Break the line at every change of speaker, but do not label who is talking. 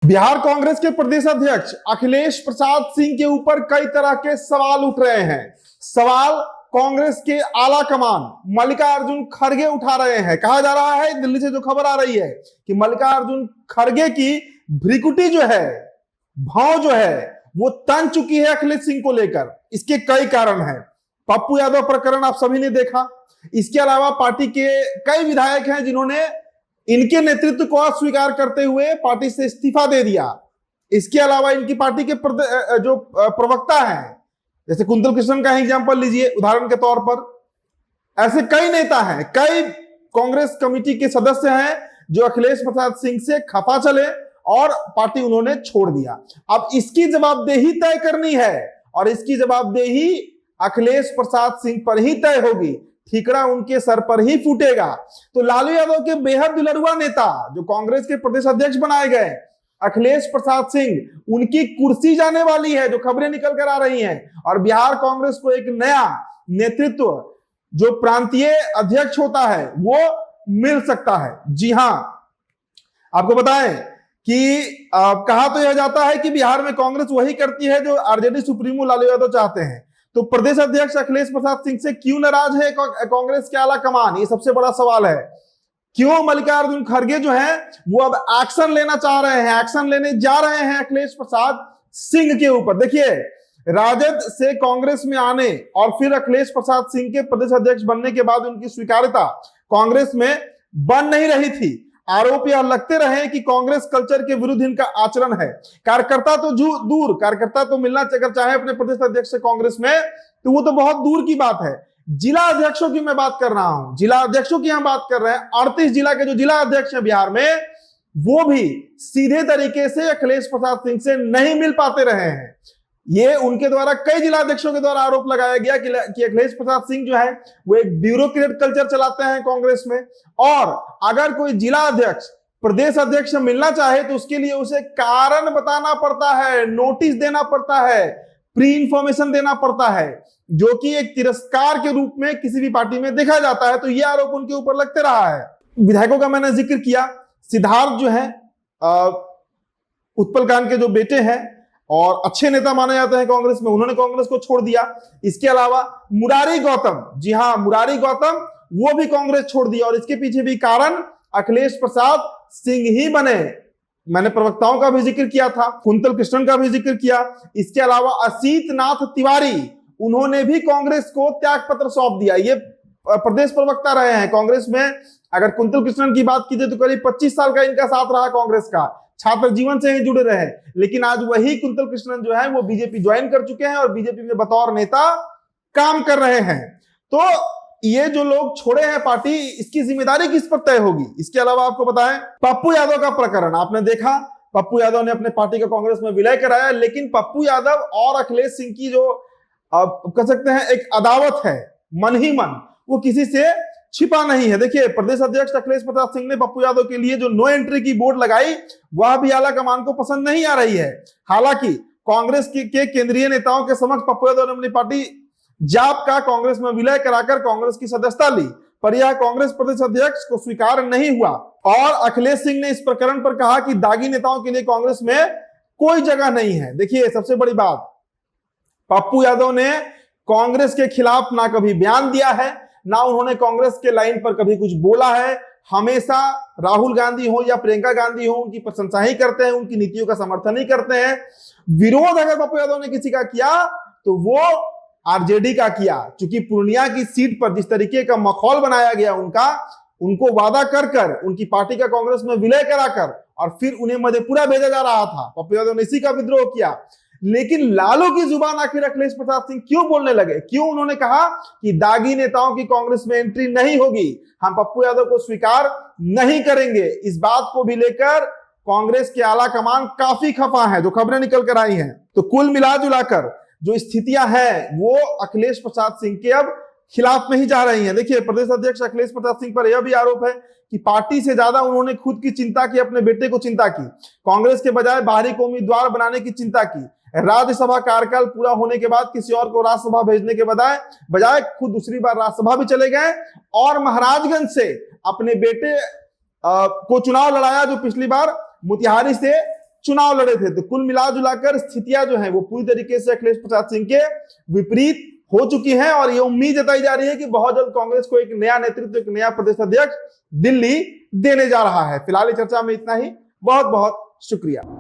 बिहार कांग्रेस के प्रदेश अध्यक्ष अखिलेश प्रसाद सिंह के ऊपर कई तरह के सवाल उठ रहे हैं। सवाल कांग्रेस के आला कमान मल्लिकार्जुन खड़गे उठा रहे हैं। कहा जा रहा है, दिल्ली से जो खबर आ रही है कि मल्लिकार्जुन खड़गे की भ्रिकुटी जो है, भाव जो है, वो तन चुकी है अखिलेश सिंह को लेकर। इसके कई कारण हैं। पप्पू यादव प्रकरण आप सभी ने देखा। इसके अलावा पार्टी के कई विधायक हैं जिन्होंने इनके नेतृत्व को अस्वीकार करते हुए पार्टी से इस्तीफा दे दिया। इसके अलावा इनकी पार्टी के जो प्रवक्ता हैं, जैसे कुंतल कृष्णन का एग्जांपल लीजिए उदाहरण के तौर पर। ऐसे कई नेता हैं, कई कांग्रेस कमेटी के सदस्य हैं जो अखिलेश प्रसाद सिंह से खफा चले और पार्टी उन्होंने छोड़ दिया। अब इसकी जवाबदेही तय करनी है और इसकी जवाबदेही अखिलेश प्रसाद सिंह पर ही तय होगी। ठीकरा उनके सर पर ही फूटेगा। तो लालू यादव के बेहद दुलरुआ नेता जो कांग्रेस के प्रदेश अध्यक्ष बनाए गए अखिलेश प्रसाद सिंह, उनकी कुर्सी जाने वाली है, जो खबरें निकल कर आ रही हैं। और बिहार कांग्रेस को एक नया नेतृत्व जो प्रांतीय अध्यक्ष होता है वो मिल सकता है। जी हां, आपको बताएं कि कहा तो यह जाता है कि बिहार में कांग्रेस वही करती है जो आरजेडी सुप्रीमो लालू यादव चाहते हैं। तो प्रदेश अध्यक्ष अखिलेश प्रसाद सिंह से क्यों नाराज है कांग्रेस के आला कमान, ये सबसे बड़ा सवाल है। क्यों मल्लिकार्जुन खड़गे जो हैं वो अब एक्शन लेना चाह रहे हैं, एक्शन लेने जा रहे हैं अखिलेश प्रसाद सिंह के ऊपर। देखिए, राजद से कांग्रेस में आने और फिर अखिलेश प्रसाद सिंह के प्रदेश अध्यक्ष बनने के बाद उनकी स्वीकार्यता कांग्रेस में बन नहीं रही थी। आरोप यह लगते रहे कि कांग्रेस कल्चर के विरुद्ध इनका आचरण है। कार्यकर्ता तो दूर, कार्यकर्ता तो मिलना अगर चाहे अपने प्रदेश अध्यक्ष से कांग्रेस में तो वो तो बहुत दूर की बात है। जिला अध्यक्षों की मैं बात कर रहा हूं, जिला अध्यक्षों की हम बात कर रहे हैं। 38 जिला के जो जिला अध्यक्ष हैं बिहार में, वो भी सीधे तरीके से अखिलेश प्रसाद सिंह से नहीं मिल पाते रहे हैं। ये उनके द्वारा कई जिला अध्यक्षों के द्वारा आरोप लगाया गया कि अखिलेश प्रसाद सिंह जो है वो एक ब्यूरोक्रेट कल्चर चलाते हैं कांग्रेस में। और अगर कोई जिला अध्यक्ष प्रदेश अध्यक्ष से मिलना चाहे तो उसके लिए उसे कारण बताना पड़ता है, नोटिस देना पड़ता है, प्री इंफॉर्मेशन देना पड़ता है, जो कि एक तिरस्कार के रूप में किसी भी पार्टी में देखा जाता है। तो यह आरोप उनके ऊपर लगते रहा है। विधायकों का मैंने जिक्र किया। सिद्धार्थ जो है उत्पल कांत के जो बेटे हैं और अच्छे नेता माने जाते हैं कांग्रेस में, उन्होंने कांग्रेस को छोड़ दिया। इसके अलावा मुरारी गौतम, जी हां, मुरारी गौतम, वो भी कांग्रेस छोड़ दिया। और इसके पीछे भी कारण अखिलेश प्रसाद सिंह ही बने। मैंने प्रवक्ताओं का भी जिक्र किया था, कुंतल कृष्णन का भी जिक्र किया। इसके अलावा असीत नाथ तिवारी, उन्होंने भी कांग्रेस को त्याग पत्र सौंप दिया। ये प्रदेश प्रवक्ता रहे हैं कांग्रेस में। अगर कुंतल कृष्णन की बात कीजिए तो करीब 25 साल का इनका साथ रहा कांग्रेस का, छात्र जीवन से ही जुड़े रहे। लेकिन आज वही कुंतल कृष्णन जो है वो बीजेपी ज्वाइन कर चुके हैं और बीजेपी में बतौर नेता काम कर रहे हैं। तो ये जो लोग छोड़े हैं पार्टी, इसकी जिम्मेदारी किस पर तय होगी? इसके अलावा आपको बताएं, पप्पू यादव का प्रकरण आपने देखा। पप्पू यादव ने अपने पार्टी का कांग्रेस में विलय कराया, लेकिन पप्पू यादव और अखिलेश सिंह की जो आप कह सकते हैं एक अदावत है, मन ही मन, वो किसी से छिपा नहीं है। देखिए, प्रदेश अध्यक्ष अखिलेश प्रसाद सिंह ने पप्पू यादव के लिए जो नो एंट्री की बोर्ड लगाई, वह भी आला कमान को पसंद नहीं आ रही है। हालांकि कांग्रेस के केंद्रीय नेताओं के समक्ष पप्पू यादव ने अपनी पार्टी जाप का कांग्रेस में विलय कराकर कांग्रेस की सदस्यता ली, पर यह कांग्रेस प्रदेश अध्यक्ष को स्वीकार नहीं हुआ। और अखिलेश सिंह ने इस प्रकरण पर कहा कि दागी नेताओं के लिए कांग्रेस में कोई जगह नहीं है। देखिए, सबसे बड़ी बात, पप्पू यादव ने कांग्रेस के खिलाफ ना कभी बयान दिया है, ना उन्होंने कांग्रेस के लाइन पर कभी कुछ बोला है। हमेशा राहुल गांधी हो या प्रियंका गांधी हो, उनकी प्रशंसा ही करते हैं, उनकी नीतियों का समर्थन ही करते हैं। विरोध अगर पप्पू यादव ने किसी का किया तो वो आरजेडी का किया। क्योंकि पूर्णिया की सीट पर जिस तरीके का माहौल बनाया गया उनको वादा कर उनकी पार्टी का कांग्रेस में विलय कराकर और फिर उन्हें मधेपुरा भेजा जा रहा था। पप्पू यादव ने इसी का विद्रोह किया। लेकिन लालू की जुबान आखिर अखिलेश प्रसाद सिंह क्यों बोलने लगे? क्यों उन्होंने कहा कि दागी नेताओं की कांग्रेस में एंट्री नहीं होगी, हम पप्पू यादव को स्वीकार नहीं करेंगे? इस बात को भी लेकर कांग्रेस के आला कमान काफी खफा है, जो खबरें निकल कर आई हैं। तो कुल मिला जुलाकर जो स्थितियां हैं वो अखिलेश प्रसाद सिंह के अब खिलाफ में ही जा रही हैं। देखिए, प्रदेश अध्यक्ष अखिलेश प्रसाद सिंह पर यह भी आरोप है कि पार्टी से ज्यादा उन्होंने खुद की चिंता की, अपने बेटे को चिंता की। कांग्रेस के बजाय बाहरी को उम्मीदवार बनाने की चिंता की। राज्यसभा कार्यकाल पूरा होने के बाद किसी और को राज्यसभा भेजने के बजाय खुद दूसरी बार राज्यसभा भी चले गए और महाराजगंज से अपने बेटे को चुनाव लड़ाया, जो पिछली बार मोतिहारी से चुनाव लड़े थे। तो कुल मिला जुलाकर स्थितियां जो है वो पूरी तरीके से अखिलेश प्रसाद सिंह के विपरीत हो चुकी हैं और ये उम्मीद जताई जा रही है कि बहुत जल्द कांग्रेस को एक नया नेतृत्व, एक नया प्रदेश अध्यक्ष दिल्ली देने जा रहा है। फिलहाल चर्चा में इतना ही। बहुत बहुत शुक्रिया।